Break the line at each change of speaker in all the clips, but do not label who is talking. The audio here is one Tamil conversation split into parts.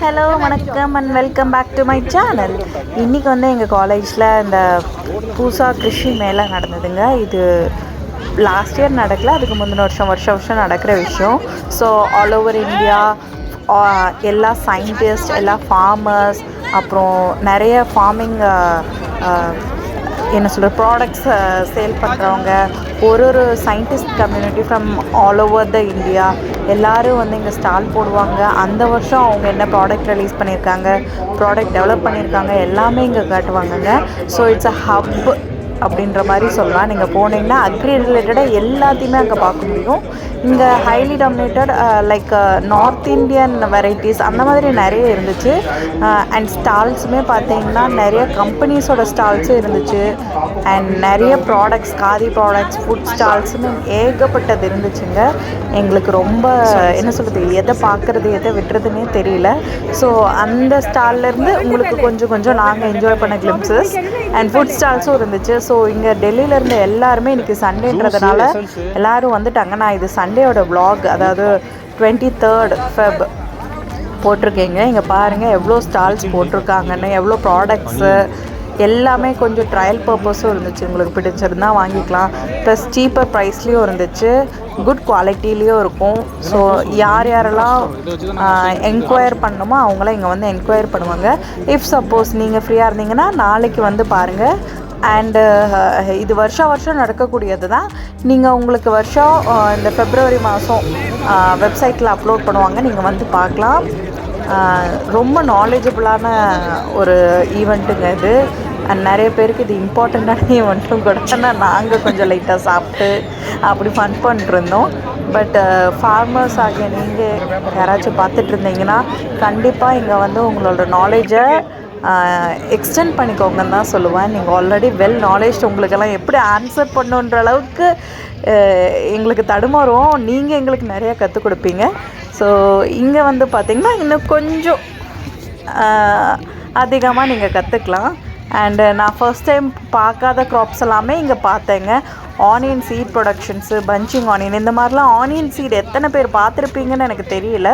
ஹலோ வணக்கம் and welcome back to my channel. இன்றைக்கி வந்து எங்கள் காலேஜில் இந்த பூசா கிருஷி மேளா நடந்ததுங்க. இது லாஸ்ட் இயர் நடக்கல, அதுக்கு முந்தின வருஷம் நடக்கிற விஷயம். ஸோ ஆல் ஓவர் இந்தியா எல்லா சயின்டிஸ்ட், எல்லா ஃபார்மர்ஸ், அப்புறம் நிறைய ஃபார்மிங் என்ன சொல்கிற ப்ராடக்ட்ஸ் சேல் பண்ணுறவங்க, ஒரு scientist community from all over the India எல்லோரும் வந்து இங்கே ஸ்டால் போடுவாங்க. அந்த வருஷம் அவங்க என்ன ப்ராடக்ட் ரிலீஸ் பண்ணியிருக்காங்க, ப்ராடக்ட் டெவலப் பண்ணியிருக்காங்க, எல்லாமே இங்கே காட்டுவாங்கங்க. ஸோ இட்ஸ் அ ஹப் அப்படின்ற மாதிரி சொல்லலாம். நீங்கள் போனீங்கன்னா அக்ரி ரிலேட்டடாக எல்லாத்தையுமே அங்கே பார்க்க முடியும். இங்கே highly dominated like north Indian varieties அந்த மாதிரி நிறைய இருந்துச்சு. அண்ட் ஸ்டால்ஸுமே பார்த்தீங்கன்னா நிறைய கம்பெனிஸோட ஸ்டால்ஸும் இருந்துச்சு. அண்ட் நிறைய ப்ராடக்ட்ஸ், காதி ப்ராடக்ட்ஸ், ஃபுட் ஸ்டால்ஸுமே ஏகப்பட்டது இருந்துச்சுங்க. எங்களுக்கு ரொம்ப என்ன சொல்கிறது, எதை பார்க்குறது எதை விட்டுறதுன்னே தெரியல. ஸோ அந்த ஸ்டால்லேருந்து உங்களுக்கு கொஞ்சம் நாங்கள் என்ஜாய் பண்ண கிளிம்ஸஸ் அண்ட் ஃபுட் ஸ்டால்ஸும் இருந்துச்சு. ஸோ இங்கே டெல்லியிலேருந்து எல்லாருமே இன்றைக்கி சண்டேன்றதுனால எல்லோரும் வந்துட்டாங்க. நான் இது சண்டேயோட விலாக், அதாவது 23rd Feb போட்டிருக்கேங்க. இங்கே பாருங்கள் எவ்வளோ ஸ்டால்ஸ் போட்டிருக்காங்கன்னு, எவ்வளோ ப்ராடக்ட்ஸு எல்லாமே. கொஞ்சம் ட்ரையல் பர்பஸும் இருந்துச்சு, உங்களுக்கு பிடிச்சிருந்தா வாங்கிக்கலாம். ப்ளஸ் சீப்பர் ப்ரைஸ்லேயும் இருந்துச்சு, குட் குவாலிட்டிலேயும் இருக்கும். ஸோ யாரெல்லாம் என்கொயர் பண்ணணுமோ அவங்களாம் இங்கே வந்து என்கொயர் பண்ணுவாங்க. இஃப் சப்போஸ் நீங்கள் ஃப்ரீயாக இருந்தீங்கன்னா நாளைக்கு வந்து பாருங்கள். அண்டு இது வருஷம் நடக்கக்கூடியது தான். நீங்கள் உங்களுக்கு வருஷம் இந்த February மாதம் வெப்சைட்டில் அப்லோட் பண்ணுவாங்க, நீங்கள் வந்து பார்க்கலாம். ரொம்ப நாலேஜபிளான ஒரு ஈவெண்ட்டுங்க இது. அண்ட் நிறைய பேருக்கு இது இம்பார்ட்டண்ட்டான ஈவெண்ட்டும் கூட. நாங்கள் கொஞ்சம் லைட்டாக சாப்பிட்டு அப்படி ஃபன் பண்ணிட்டுருந்தோம். பட் ஃபார்மர்ஸ் ஆகிய நீங்கள் யாராச்சும் பார்த்துட்டு இருந்தீங்கன்னா கண்டிப்பாக இங்கே வந்து உங்களோட நாலேஜை எக்ஸ்டெண்ட் பண்ணிக்கோங்கன்னு தான் சொல்லுவேன். நீங்கள் ஆல்ரெடி வெல் நாலேஜ், உங்களுக்கெல்லாம் எப்படி ஆன்சர் பண்ணுன்ற அளவுக்கு எங்களுக்கு தடுமாறும். நீங்கள் எங்களுக்கு நிறையா கற்றுக் கொடுப்பீங்க. ஸோ இங்கே வந்து பார்த்திங்கன்னா இன்னும் கொஞ்சம் அதிகமாக நீங்கள் கற்றுக்கலாம். அண்டு நான் ஃபர்ஸ்ட் டைம் பார்க்காத க்ராப்ஸ் எல்லாமே இங்கே பார்த்தேங்க. Onion seed productions, punching onion, இந்த மாதிரிலாம் ஆனியன் சீட் எத்தனை பேர் பார்த்துருப்பீங்கன்னு எனக்கு தெரியல.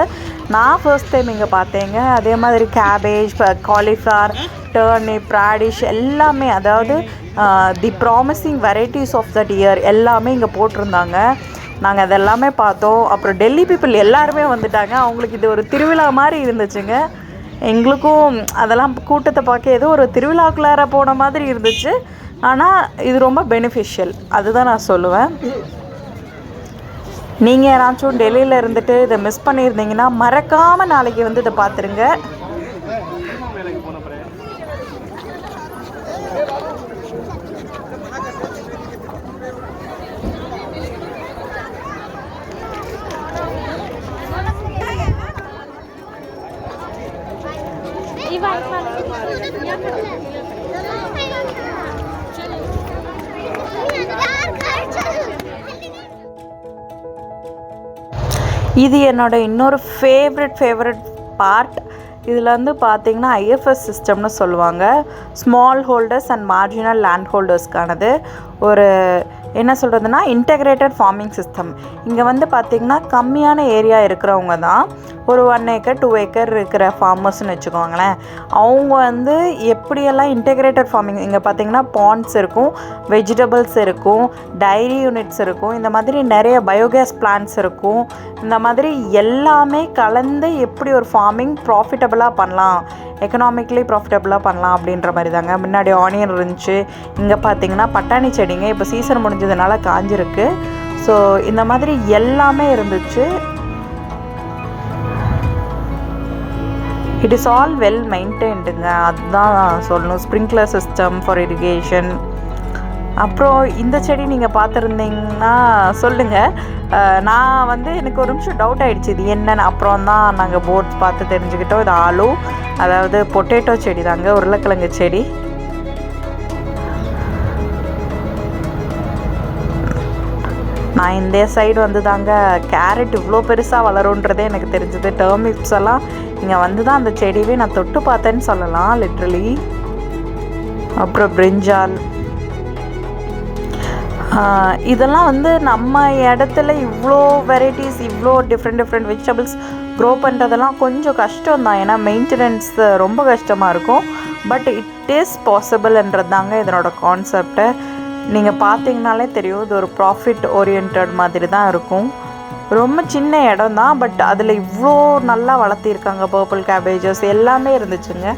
நான் ஃபர்ஸ்ட் டைம் இங்கே பார்த்தேங்க. அதே மாதிரி கேபேஜ், காலிஃப்ளவர், டர்னிப், ராடிஷ் எல்லாமே, அதாவது the promising varieties of that year எல்லாமே இங்கே போட்டிருந்தாங்க. நாங்கள் அதெல்லாமே பார்த்தோம். அப்புறம் டெல்லி பீப்புள் எல்லாருமே வந்துட்டாங்க. அவங்களுக்கு இது ஒரு திருவிழா மாதிரி இருந்துச்சுங்க. எங்களுக்கும் அதெல்லாம் கூட்டத்தை பார்க்க ஏதோ ஒரு திருவிழாக்குள்ளார போன மாதிரி இருந்துச்சு. ஆனால் இது ரொம்ப பெனிஃபிஷியல், அதுதான் நான் சொல்லுவேன். நீங்கள் யாராச்சும் டெல்லியில் இருந்துட்டு இதை மிஸ் பண்ணியிருந்தீங்கன்னா மறக்காமல் நாளைக்கு வந்து இதை பார்த்துருங்க. இது என்னோட இன்னொரு ஃபேவரட் பார்ட். இதில் வந்து பார்த்திங்கன்னா IFS சிஸ்டம்னு சொல்லுவாங்க, small holders and marginal land ஹோல்டர்ஸ்க்கானது. ஒரு என்ன சொல்கிறதுனா இன்டெகிரேட்டட் ஃபார்மிங் சிஸ்டம். இங்கே வந்து பார்த்திங்கன்னா கம்மியான ஏரியா இருக்கிறவங்க தான், ஒரு 1 acre 2 acre இருக்கிற ஃபார்மர்ஸ்னு வச்சுக்கோங்களேன். அவங்க வந்து எப்படியெல்லாம் இன்டெகிரேட்டட் ஃபார்மிங், இங்கே பார்த்திங்கன்னா பாண்ட்ஸ் இருக்கும், வெஜிடபிள்ஸ் இருக்கும், டைரி யூனிட்ஸ் இருக்கும், இந்த மாதிரி நிறைய பயோகேஸ் பிளான்ட்ஸ் இருக்கும். இந்த மாதிரி எல்லாமே கலந்து எப்படி ஒரு ஃபார்மிங் ப்ராஃபிட்டபுளாக பண்ணலாம், எக்கனாமிக்கலி ப்ராஃபிட்டபுளாக பண்ணலாம் அப்படின்ற மாதிரி தாங்க. முன்னாடி ஆனியன் இருந்துச்சு, இங்கே பார்த்திங்கன்னா பட்டாணி செடிங்க இப்போ சீசன் முடிஞ்சதுனால காஞ்சிருக்கு. ஸோ இந்த மாதிரி எல்லாமே இருந்துச்சு. இட் இஸ் ஆல் வெல் மெயின்டைன்டுங்க, அதுதான் சொல்லணும். Sprinkler system for irrigation. அப்புறம் இந்த செடி நீங்கள் பார்த்துருந்தீங்கன்னா சொல்லுங்கள். நான் வந்து எனக்கு ஒரு நிமிஷம் டவுட் ஆகிடுச்சு இது என்னென்னு. அப்புறம் தான் நாங்கள் போர்ட்ஸ் பார்த்து தெரிஞ்சுக்கிட்டோம். இது ஆலு, அதாவது பொட்டேட்டோ செடி தாங்க, உருளைக்கிழங்கு செடி. நான் இந்த சைடு வந்து தாங்க கேரட் இவ்வளோ பெருசாக வளருன்றதே எனக்கு தெரிஞ்சது. டர்மிப்ஸ் எல்லாம் இங்கே வந்து தான் அந்த செடியவே நான் தொட்டு பார்த்தேன்னு சொல்லலாம், லிட்ரலி. அப்புறம் பிரிஞ்சால், இதெல்லாம் வந்து நம்ம இடத்துல இவ்வளோ வெரைட்டிஸ், இவ்வளோ டிஃப்ரெண்ட் வெஜிடபிள்ஸ் க்ரோ பண்ணுறதெல்லாம் கொஞ்சம் கஷ்டம் தான், ஏன்னா மெயின்டெனன்ஸ் ரொம்ப கஷ்டமாக இருக்கும். பட் இட் இஸ் பாசிபிள்ன்றது தாங்க இதனோட கான்செப்டை. நீங்கள் பார்த்தீங்கனாலே தெரியும், இது ஒரு ப்ராஃபிட் ஓரியன்ட் மாதிரி தான் இருக்கும். ரொம்ப சின்ன இடம் தான், பட் அதில் இவ்வளோ நல்லா வளர்த்திருக்காங்க. பர்பிள் கேபேஜஸ் எல்லாமே இருந்துச்சுங்க.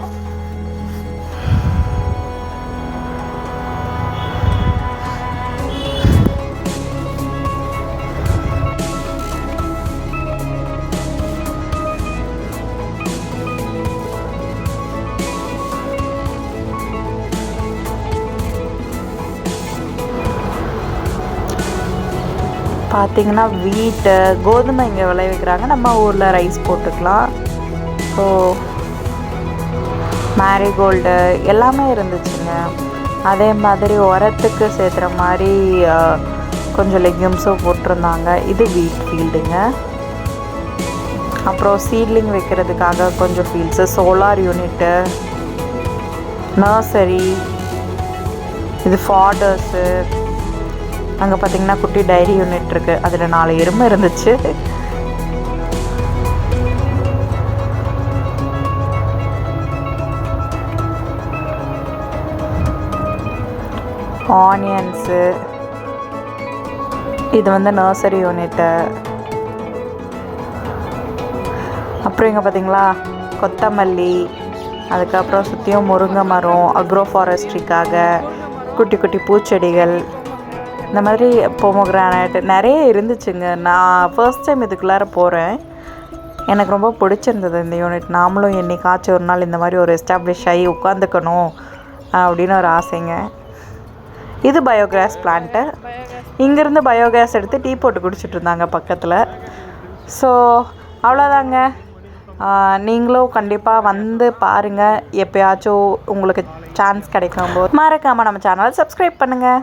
பார்த்திங்கன்னா வீட்டு கோதுமை இங்கே விளைவிக்கிறாங்க. நம்ம ஊரில் ரைஸ் போட்டுக்கலாம். ஸோ மேரிகோல்டு எல்லாமே இருந்துச்சுங்க. அதே மாதிரி உரத்துக்கு சேர்த்துற மாதிரி கொஞ்சம் லெக்யூம்ஸும் போட்டிருந்தாங்க. இது வீட் ஃபீல்டுங்க. அப்புறம் சீட்லிங் வைக்கிறதுக்காக கொஞ்சம் ஃபீல்ட்ஸு, சோலார் யூனிட்டு, நர்சரி, இது ஃபாடர்ஸு. அங்கே பார்த்திங்கன்னா குட்டி டைரி யூனிட் இருக்குது, அதில் 4 எருமை இருந்துச்சு. ஆனியன்ஸு, இது வந்து நர்சரி யூனிட்டு. அப்புறம் இங்கே பார்த்திங்களா கொத்தமல்லி, அதுக்கப்புறம் சுற்றியும் முருங்கை மரம், அக்ரோ ஃபாரஸ்ட்ரிக்காக குட்டி குட்டி பூச்செடிகள், இந்த மாதிரி பொமோகிரானட் நிறைய இருந்துச்சுங்க. நான் ஃபர்ஸ்ட் டைம் இதுக்குள்ளார போகிறேன். எனக்கு ரொம்ப பிடிச்சிருந்தது இந்த யூனிட். நாமளும் என்னைக்காச்சும் ஒரு நாள் இந்த மாதிரி ஒரு எஸ்டாப்ளிஷ் ஆகி உட்காந்துக்கணும் அப்படின்னு ஒரு ஆசைங்க. இது பயோகேஸ் பிளான்ட்டு. இங்கேருந்து பயோகேஸ் எடுத்து டீ போட்டு குடிச்சிட்டு இருந்தாங்க பக்கத்தில். ஸோ அவ்வளோதாங்க. நீங்களும் கண்டிப்பாக வந்து பாருங்கள். எப்போயாச்சும் உங்களுக்கு சான்ஸ் கிடைக்கும் போது மறக்காமல் நம்ம சேனலை சப்ஸ்கிரைப் பண்ணுங்கள்.